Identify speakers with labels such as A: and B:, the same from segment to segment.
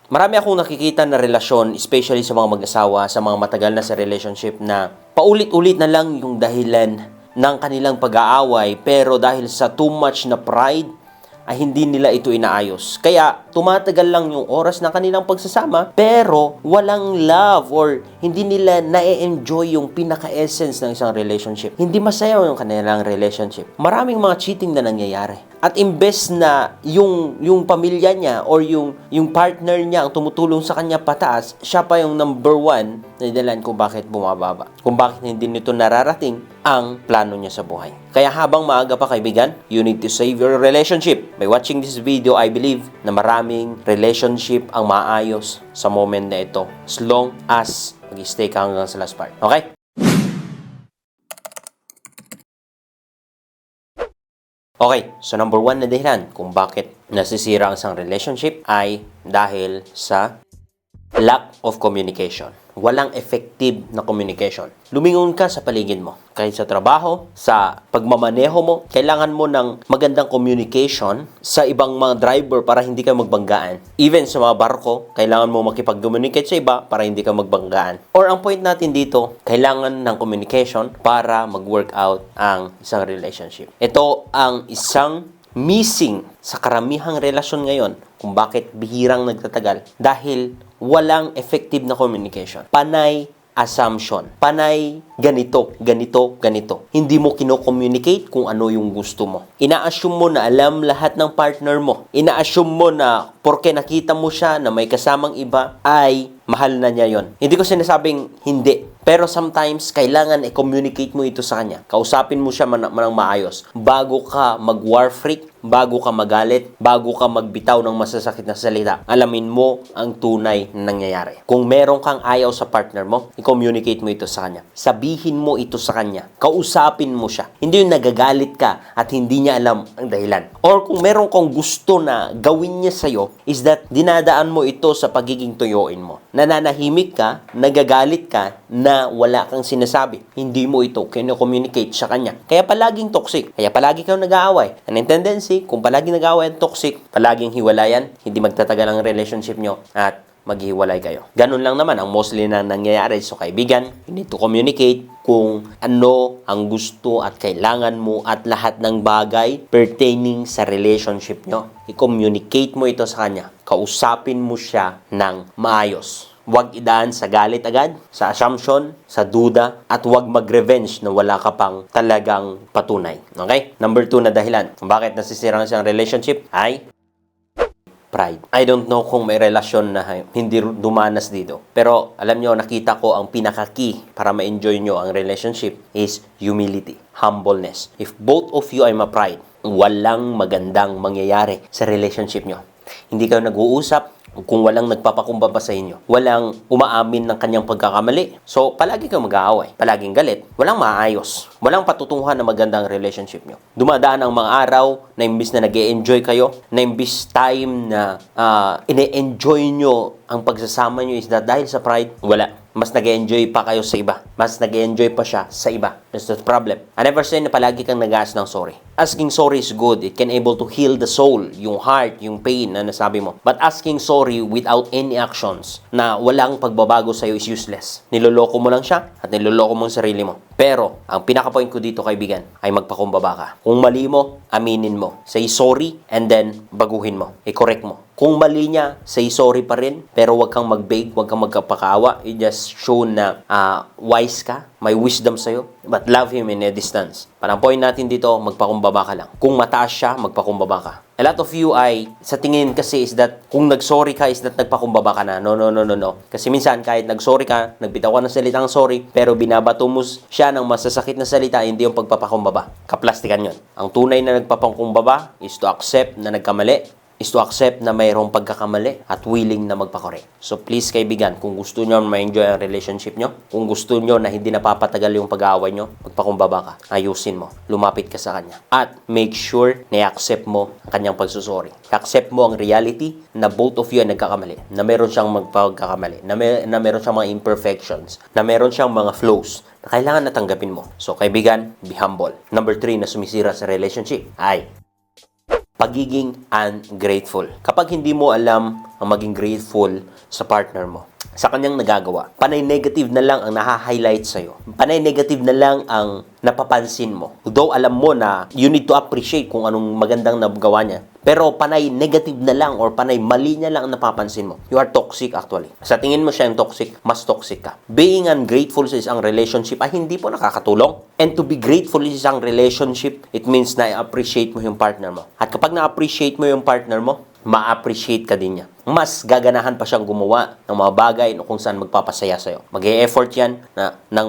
A: Marami akong nakikita na relasyon, especially sa mga mag-asawa, sa mga matagal na sa relationship na paulit-ulit na lang yung dahilan ng kanilang pag-aaway, pero dahil sa too much na pride, ay hindi nila ito inaayos. Kaya tumatagal lang yung oras ng kanilang pagsasama, pero walang love or hindi nila na-enjoy yung pinaka-essence ng isang relationship. Hindi masaya yung kanilang relationship. Maraming mga cheating na nangyayari. At imbes na yung pamilya niya or yung partner niya ang tumutulong sa kanya pataas, siya pa yung number one na dahilan kung bakit bumababa. Kung bakit hindi nito nararating ang plano niya sa buhay. Kaya habang maaga pa kaibigan, you need to save your relationship. By watching this video, I believe na maraming relationship ang maayos sa moment na ito. As long as mag-stay ka hanggang sa last part. Okay? Okay, so number one na dahilan kung bakit nasisira ang isang relationship ay dahil sa lack of communication. Walang effective na communication. Lumingon ka sa paligid mo. Kahit sa trabaho, sa pagmamaneho mo, kailangan mo ng magandang communication sa ibang mga driver para hindi ka magbanggaan. Even sa mga barko, kailangan mo makipag-communicate sa iba para hindi ka magbanggaan. Or ang point natin dito, kailangan ng communication para mag-work out ang isang relationship. Ito ang isang missing sa karamihang relasyon ngayon kung bakit bihirang nagtatagal dahil walang effective na communication. Panay assumption. Panay ganito. Hindi mo kino-communicate kung ano yung gusto mo. Ina-assume mo na alam lahat ng partner mo. Ina-assume mo na porke nakita mo siya na may kasamang iba ay mahal na niya yon. Hindi ko sinasabing hindi. Pero sometimes, kailangan i-communicate mo ito sa kanya. Kausapin mo siya manang maayos. Bago ka mag-war freak, bago ka magalit, bago ka magbitaw ng masasakit na salita, alamin mo ang tunay na nangyayari. Kung meron kang ayaw sa partner mo, i-communicate mo ito sa kanya. Sabihin mo ito sa kanya. Kausapin mo siya. Hindi yung nagagalit ka at hindi niya alam ang dahilan. Or kung meron kang gusto na gawin niya sa'yo, is that dinadaan mo ito sa pagiging tuyuin mo. Nananahimik ka, nagagalit ka, na wala kang sinasabi. Hindi mo ito kino-communicate sa kanya. Kaya palaging toxic. Kaya palagi kang nag-aaway. And in tendency, kung palaging nag-aaway at toxic, palaging hiwalayan, hindi magtatagal ang relationship nyo at maghiwalay kayo. Ganun lang naman ang mostly na nangyayari. So kaibigan, you need to communicate kung ano ang gusto at kailangan mo at lahat ng bagay pertaining sa relationship nyo. I-communicate mo ito sa kanya. Kausapin mo siya ng maayos. Huwag idaan sa galit agad, sa assumption, sa duda, at huwag mag-revenge na wala ka pang talagang patunay. Okay? Number 2 na dahilan kung bakit nasisira ang isang relationship ay pride. I don't know kung may relasyon na hindi dumanas dito. Pero alam nyo, nakita ko ang pinaka-key para ma-enjoy nyo ang relationship is humility, humbleness. If both of you ay ma-pride, walang magandang mangyayari sa relationship nyo. Hindi kayo nag-uusap, kung walang nagpapakumbaba sa inyo, walang umaamin ng kanyang pagkakamali. So, palagi kang mag-aaway, palaging galit, walang maayos, walang patutunguhan na magandang relationship nyo. Dumadaan ang mga araw na imbis na nag-e-enjoy kayo, na imbis time na ine-enjoy nyo ang pagsasama nyo is that dahil sa pride, wala. Mas nag-enjoy pa kayo sa iba. Mas nag-enjoy pa siya sa iba. That's the problem. I never say na palagi kang nag-aas ng sorry. Asking sorry is good. It can able to heal the soul, yung heart, yung pain na nasabi mo. But asking sorry without any actions na walang pagbabago sa'yo is useless. Niloloko mo lang siya at niloloko mo ang sarili mo. Pero, ang pinaka-point ko dito, kaibigan, ay magpakumbaba ka. Kung mali mo, aminin mo. Say sorry and then baguhin mo. I-correct mo. Kung mali niya, say sorry pa rin, pero wag kang mag-beg, wag kang magkapakawa. You just show na wise ka, may wisdom sa'yo, but love him in a distance. Parang point natin dito, magpakumbaba ka lang. Kung mataas siya, magpakumbaba ka. A lot of you ay, sa tingin kasi is that, kung nag-sorry ka is that nagpakumbaba ka na. No. Kasi minsan, kahit nag-sorry ka, nagbitaw ka ng salitang sorry, pero binabato mo siya ng masasakit na salita, hindi yung pagpapakumbaba. Kaplastikan yun. Ang tunay na nagpapakumbaba is to accept na nagkamali, is to accept na mayroong pagkakamali at willing na magpa-correct. So please kaibigan, kung gusto nyo ma-enjoy ang relationship nyo, kung gusto nyo na hindi napapatagal yung pag-aaway nyo, magpakumbaba ka, ayusin mo, lumapit ka sa kanya. At make sure na i-accept mo ang kanyang pagsusori. I-accept mo ang reality na both of you ay nagkakamali, na meron siyang magpagkakamali, na meron siyang mga imperfections, na meron siyang mga flaws na kailangan na tanggapin mo. So kaibigan, be humble. Number 3 na sumisira sa relationship ay pagiging ungrateful. Kapag hindi mo alam ang maging grateful sa partner mo, sa kanyang nagagawa. Panay negative na lang ang naha-highlight sa'yo. Panay negative na lang ang napapansin mo. Though alam mo na you need to appreciate kung anong magandang nagawa niya. Pero panay negative na lang or panay mali niya lang ang napapansin mo. You are toxic actually. Sa tingin mo siya yung toxic, mas toxic ka. Being ungrateful sa isang relationship ay hindi po nakakatulong. And to be grateful sa isang relationship, it means na i-appreciate mo yung partner mo. At kapag na-appreciate mo yung partner mo, ma-appreciate ka din niya. Mas gaganahan pa siyang gumawa ng mga bagay na kung saan magpapasaya sa'yo. Mag-e-effort yan ng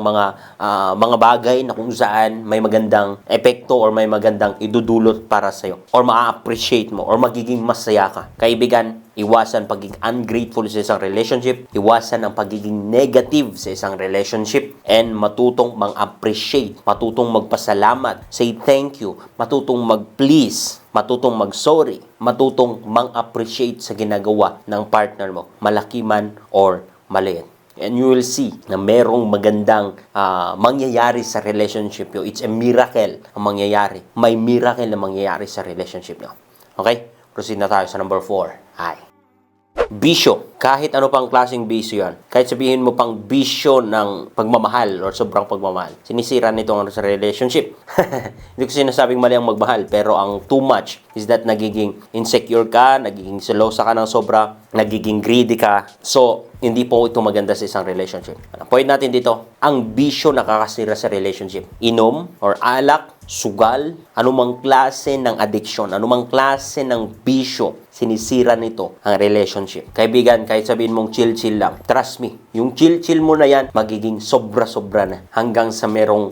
A: mga bagay na kung saan may magandang epekto or may magandang idudulot para sa'yo. Or ma-appreciate mo or magiging masaya ka. Kaibigan, iwasan pagiging ungrateful sa isang relationship, iwasan ang pagiging negative sa isang relationship, and matutong mag-appreciate, matutong magpasalamat, say thank you, matutong mag-please, matutong mag-sorry, matutong mang-appreciate sa ginagawa ng partner mo, malaki man or maliit. And you will see na merong magandang mangyayari sa relationship nyo. It's a miracle ang mangyayari. May miracle na mangyayari sa relationship nyo. Okay? Proceed na tayo sa number 4. Ay. Bisyo. Kahit ano pang klaseng bisyo yan. Kahit sabihin mo pang bisyo ng pagmamahal or sobrang pagmamahal. Sinisira nito ang sa relationship. Hindi ko sinasabing mali ang magmahal, pero ang too much is that nagiging insecure ka, nagiging selosa ka ng sobra, nagiging greedy ka. So, hindi po ito maganda sa isang relationship. Ang point natin dito, ang bisyo nakakasira sa relationship. Inom or alak, sugal, anumang klase ng addiction, anumang klase ng bisyo, sinisira nito ang relationship. Kaibigan, kahit sabihin mong chill-chill lang, trust me, yung chill-chill mo na yan, magiging sobra-sobra na hanggang sa merong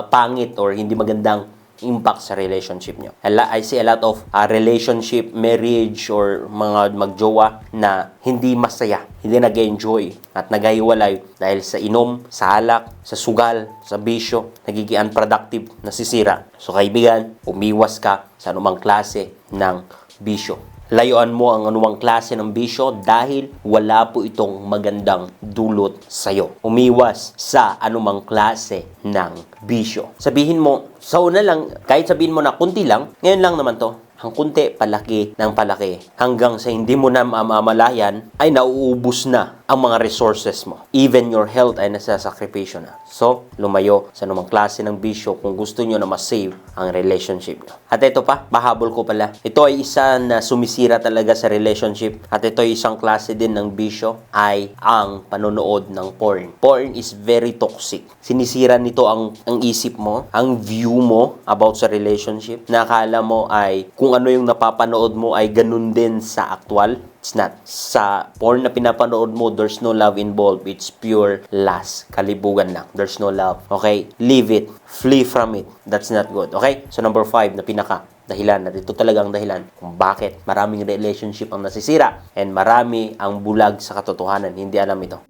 A: pangit or hindi magandang impact sa relationship nyo. I see a lot of relationship, marriage, or mga magjowa na hindi masaya, hindi nag-enjoy at naghiwalay dahil sa inom, sa alak, sa sugal, sa bisyo, nagiging unproductive, nasisira. So kaibigan, umiwas ka sa anumang klase ng bisyo. Layuan mo ang anumang klase ng bisyo dahil wala po itong magandang dulot sa'yo. Umiwas sa anumang klase ng bisyo. Sabihin mo, sa una lang, kahit sabihin mo na kunti lang, ngayon lang naman to. Ang kunti, palaki ng palaki. Hanggang sa hindi mo na mamalayan, ay nauubos na ang mga resources mo. Even your health ay nasasakripisyo na. So, lumayo sa anumang klase ng bisyo kung gusto nyo na ma-save ang relationship nyo. At ito pa, mahabol ko pala. Ito ay isa na sumisira talaga sa relationship. At ito ay isang klase din ng bisyo ay ang panonood ng porn. Porn is very toxic. Sinisira nito ang isip mo, ang view mo about sa relationship. Nakala mo ay kung ano yung napapanood mo ay ganun din sa actual. It's not. Sa porn na pinapanood mo, there's no love involved. It's pure lust. Kalibugan lang. There's no love. Okay? Leave it. Flee from it. That's not good. Okay? So number 5 na pinaka dahilan, na ito talagang dahilan kung bakit maraming relationship ang nasisira and marami ang bulag sa katotohanan. Hindi alam ito.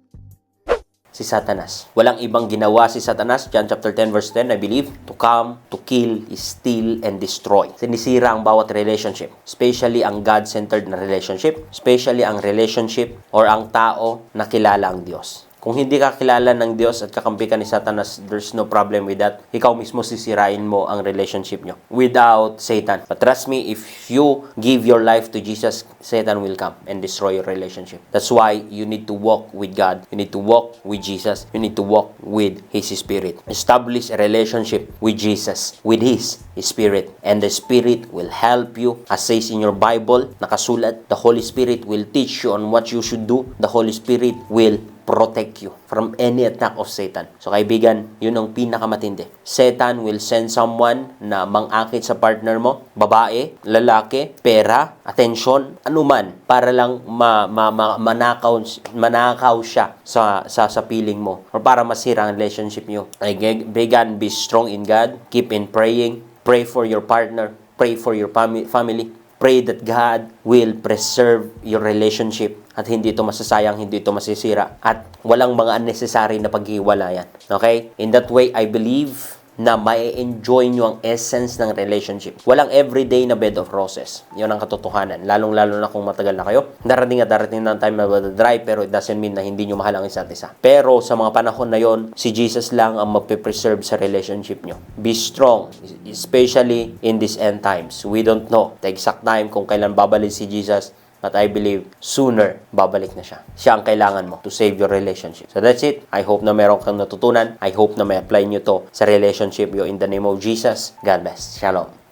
A: Si Satanas. Walang ibang ginawa si Satanas, John chapter 10 verse 10, I believe, to come, to kill, steal, and destroy. Sinisira ang bawat relationship, especially ang God-centered na relationship, especially ang relationship or ang tao na kilala ang Diyos. Kung hindi ka kilala ng Diyos at kakampi ka ni Satanas, there's no problem with that. Ikaw mismo sisirain mo ang relationship nyo without Satan. But trust me, if you give your life to Jesus, Satan will come and destroy your relationship. That's why you need to walk with God. You need to walk with Jesus. You need to walk with His Spirit. Establish a relationship with Jesus, with His Spirit. And the Spirit will help you. As says in your Bible, nakasulat, the Holy Spirit will teach you on what you should do. The Holy Spirit will protect you from any attack of Satan. So kaibigan, yun ang pinakamatindi. Satan will send someone na mang-akit sa partner mo, babae, lalaki, pera, atensyon, anuman, para lang manakaw siya sa piling mo or para masira ang relationship nyo. Kaibigan, be strong in God, keep in praying, pray for your partner, pray for your family, pray that God will preserve your relationship at hindi ito masasayang, hindi ito masisira at walang mga unnecessary na paghiwalayan. Okay? In that way, I believe na mai-enjoy nyo ang essence ng relationship. Walang everyday na bed of roses. Yun ang katotohanan. Lalong-lalo na kung matagal na kayo. Darating na time na dry, pero it doesn't mean na hindi nyo mahal ang isa't isa. Pero sa mga panahon na yon, si Jesus lang ang magpe-preserve sa relationship nyo. Be strong, especially in these end times. We don't know the exact time kung kailan babalik si Jesus. But I believe sooner, babalik na siya. Siya ang kailangan mo to save your relationship. So that's it. I hope na meron kang natutunan. I hope na may apply nyo to sa relationship yo in the name of Jesus. God bless. Shalom.